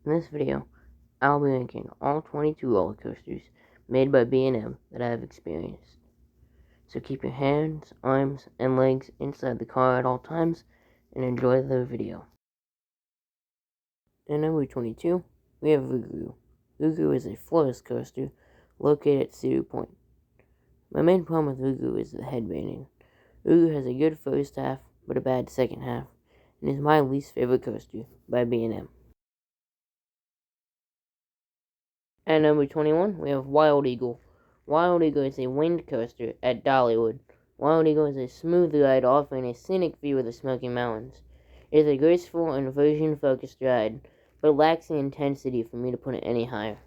In this video, I'll be ranking all 22 roller coasters made by B&M that I have experienced. So keep your hands, arms, and legs inside the car at all times and enjoy the video. At number 22, we have Vugu. Vugu is a floorless coaster located at Cedar Point. My main problem with Vugu is the headbanding. Vugu has a good first half, but a bad second half, and is my least favorite coaster by B&M. At number 21, we have Wild Eagle. Wild Eagle is a wind coaster at Dollywood. Wild Eagle is a smooth ride offering a scenic view of the Smoky Mountains. It is a graceful and version-focused ride, but lacks the intensity for me to put it any higher.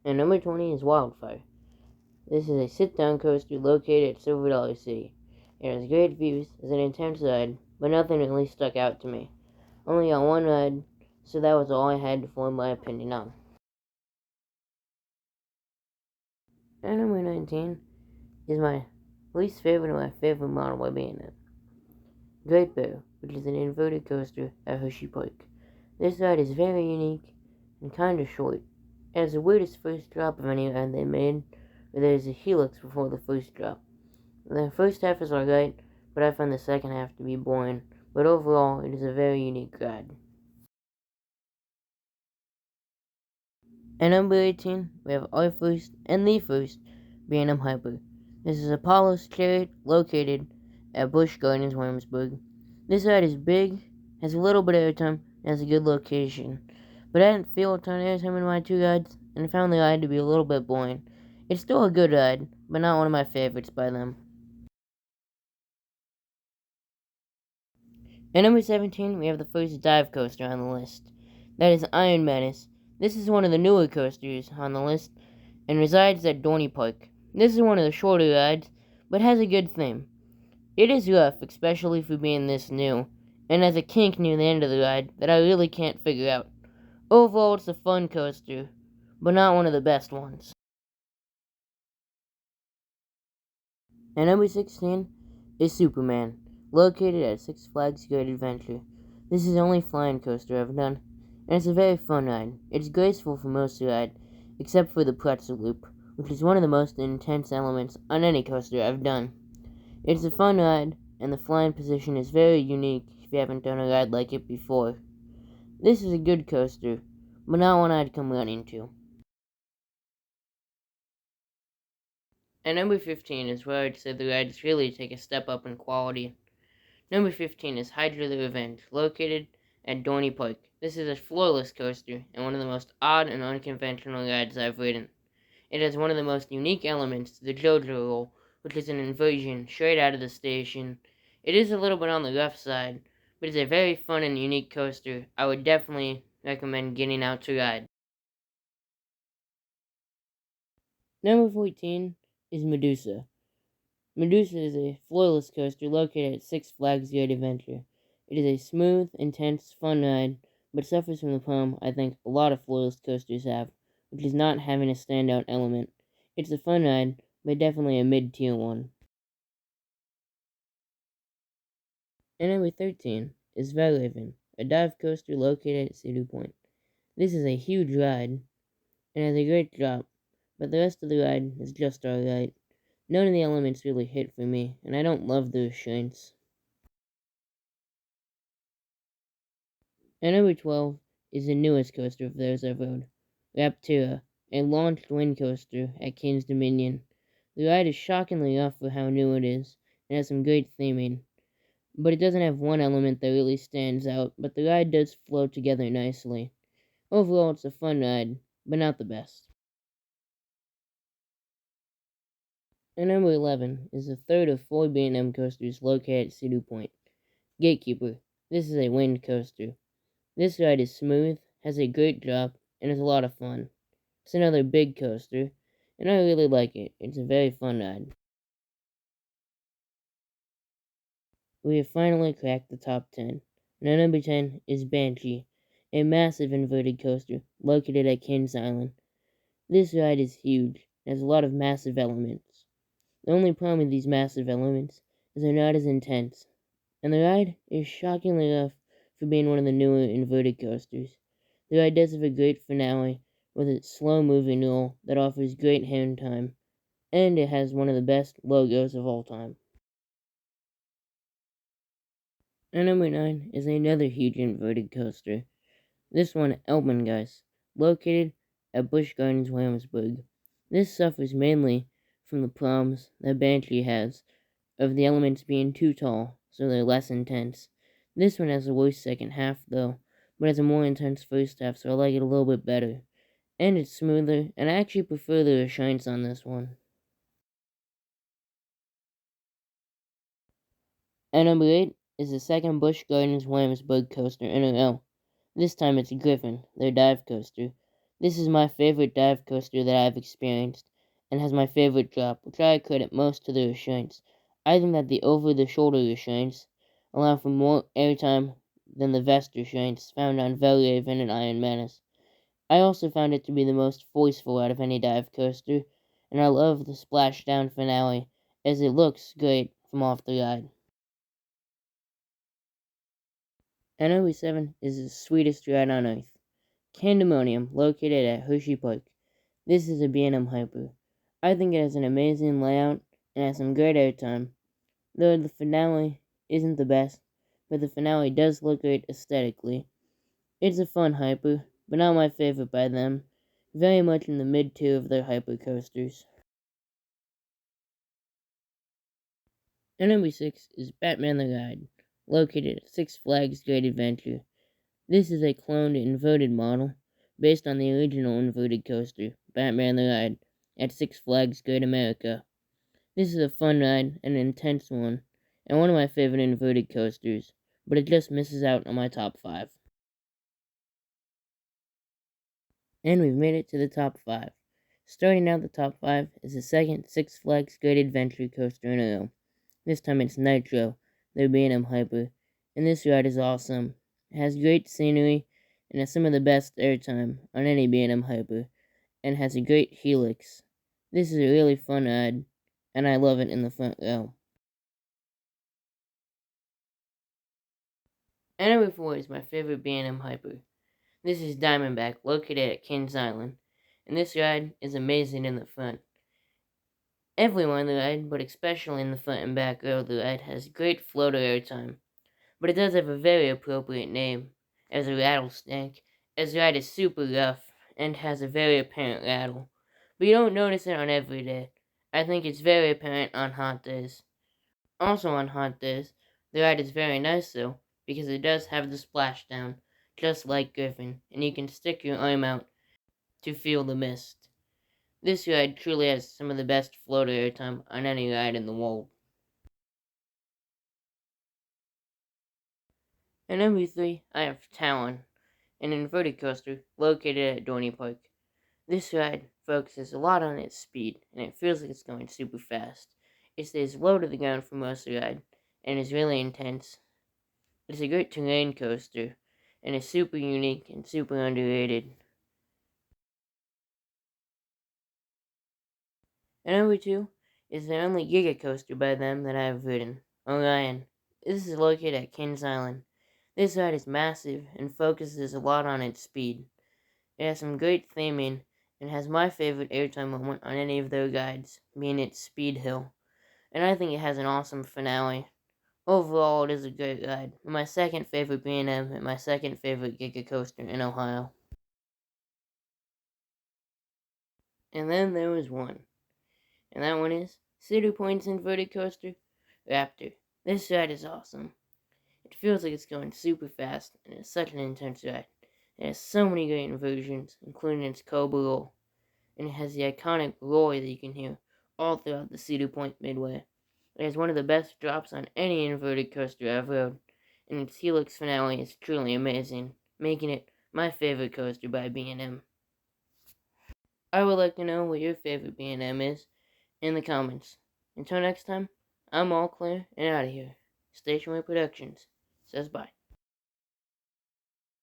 And number 20 is Wildfire. This is a sit-down coaster located at Silver Dollar City. It has great views, is an intense ride, but nothing really stuck out to me. Only got one ride, so that was all I had to form my opinion on. And number 19 is my least favorite and my favorite model by B&M. Great Bear, which is an inverted coaster at Hershey Park. This ride is very unique and kinda short. It has the weirdest first drop of any ride they made, where there is a helix before the first drop. The first half is alright, but I find the second half to be boring, but overall it is a very unique ride. At number 18, we have our first and the first B&M Hyper. This is Apollo's Chariot located at Busch Gardens, Williamsburg. This ride is big, has a little bit of airtime, and has a good location. But I didn't feel a ton of airtime in my two rides, and found the ride to be a little bit boring. It's still a good ride, but not one of my favorites by them. At number 17, we have the first dive coaster on the list. That is Iron Menace. This is one of the newer coasters on the list, and resides at Dorney Park. This is one of the shorter rides, but has a good theme. It is rough, especially for being this new, and has a kink near the end of the ride that I really can't figure out. Overall, it's a fun coaster, but not one of the best ones. And number 16 is Superman, located at Six Flags Great Adventure. This is the only flying coaster I've done, and it's a very fun ride. It's graceful for most of the ride, except for the pretzel loop, which is one of the most intense elements on any coaster I've done. It's a fun ride, and the flying position is very unique if you haven't done a ride like it before. This is a good coaster, but not one I'd come running to. And number 15 is where I'd say the rides really take a step up in quality. Number 15 is Hydra the Revenge, located at Dorney Park. This is a floorless coaster, and one of the most odd and unconventional rides I've ridden. It has one of the most unique elements to the JoJo roll, which is an inversion straight out of the station. It is a little bit on the rough side, but it's a very fun and unique coaster I would definitely recommend getting out to ride. Number 14 is Medusa. Medusa is a floorless coaster located at Six Flags Great Adventure. It is a smooth, intense, fun ride, but suffers from the problem I think a lot of floorless coasters have, which is not having a standout element. It's a fun ride, but definitely a mid-tier one. And number 13 is Valravn, a dive coaster located at Cedar Point. This is a huge ride, and has a great drop, but the rest of the ride is just alright. None of the elements really hit for me, and I don't love the restraints. And number 12 is the newest coaster of theirs I've rode, Raptura, a launched wind coaster at King's Dominion. The ride is shockingly rough for how new it is, and has some great theming. But it doesn't have one element that really stands out, but the ride does flow together nicely. Overall, it's a fun ride, but not the best. And number 11 is the third of 4 B&M coasters located at Cedar Point, Gatekeeper. This is a wind coaster. This ride is smooth, has a great drop, and is a lot of fun. It's another big coaster, and I really like it. It's a very fun ride. We have finally cracked the top 10. Now number 10 is Banshee, a massive inverted coaster located at Kings Island. This ride is huge and has a lot of massive elements. The only problem with these massive elements is they're not as intense, and the ride is shockingly rough for being one of the newer inverted coasters. The ride does have a great finale with its slow-moving roll that offers great hand time, and it has one of the best logos of all time. And number 9 is another huge inverted coaster. This one, Elbengeister, located at Busch Gardens, Williamsburg. This suffers mainly from the problems that Banshee has of the elements being too tall, so they're less intense. This one has a worse second half, though, but has a more intense first half, so I like it a little bit better. And it's smoother, and I actually prefer the shines on this one. And number 8 is the second Busch Gardens Williamsburg coaster in a row. This time it's Griffon, their dive coaster. This is my favorite dive coaster that I've experienced, and has my favorite drop, which I credit most to the restraints. I think that the over-the-shoulder restraints allow for more airtime than the vest restraints found on Valravn and Iron Menace. I also found it to be the most forceful out of any dive coaster, and I love the splashdown finale, as it looks great from off the ride. And number 7 is the sweetest ride on earth, Candemonium, located at Hershey Park. This is a B&M Hyper. I think it has an amazing layout and has some great airtime, though the finale isn't the best, but the finale does look great aesthetically. It's a fun hyper, but not my favorite by them, very much in the mid-tier of their hyper coasters. And number 6 is Batman the Ride, located at Six Flags Great Adventure. This is a cloned inverted model, based on the original inverted coaster, Batman the Ride, at Six Flags Great America. This is a fun ride and an intense one, and one of my favorite inverted coasters, but it just misses out on my top 5. And we've made it to the top 5. Starting out the top 5 is the second Six Flags Great Adventure coaster in a row. This time it's Nitro, their B&M Hyper, and this ride is awesome. It has great scenery and has some of the best airtime on any B&M Hyper, and has a great helix. This is a really fun ride, and I love it in the front row. And number 4 is my favorite B&M Hyper. This is Diamondback, located at Kings Island, and this ride is amazing in the front. Everyone in the ride, but especially in the front and back row of the ride, has great floater airtime, but it does have a very appropriate name as a rattlesnake, as the ride is super rough and has a very apparent rattle, but you don't notice it on every day. I think it's very apparent on hot days. Also on hot days, the ride is very nice though, because it does have the splashdown, just like Griffon, and you can stick your arm out to feel the mist. This ride truly has some of the best floater airtime on any ride in the world. And number 3, I have Talon, an inverted coaster located at Dorney Park. This ride focuses a lot on its speed, and it feels like it's going super fast. It stays low to the ground for most of the ride, and is really intense. It's a great terrain coaster, and is super unique and super underrated. And number 2 is the only Giga coaster by them that I have ridden, Orion. This is located at Kings Island. This ride is massive and focuses a lot on its speed. It has some great theming and has my favorite airtime moment on any of their guides, being its speed hill. And I think it has an awesome finale. Overall, it is a great ride. My second favorite B&M and my second favorite Giga coaster in Ohio. And then there was one. And that one is Cedar Point's inverted coaster, Raptor. This ride is awesome. It feels like it's going super fast, and it's such an intense ride. It has so many great inversions, including its Cobra roll, and it has the iconic roar that you can hear all throughout the Cedar Point Midway. It has one of the best drops on any inverted coaster I've rode, and its helix finale is truly amazing, making it my favorite coaster by B&M. I would like to know what your favorite B&M is in the comments. Until next time, I'm all clear and out of here. Stationway Productions says bye.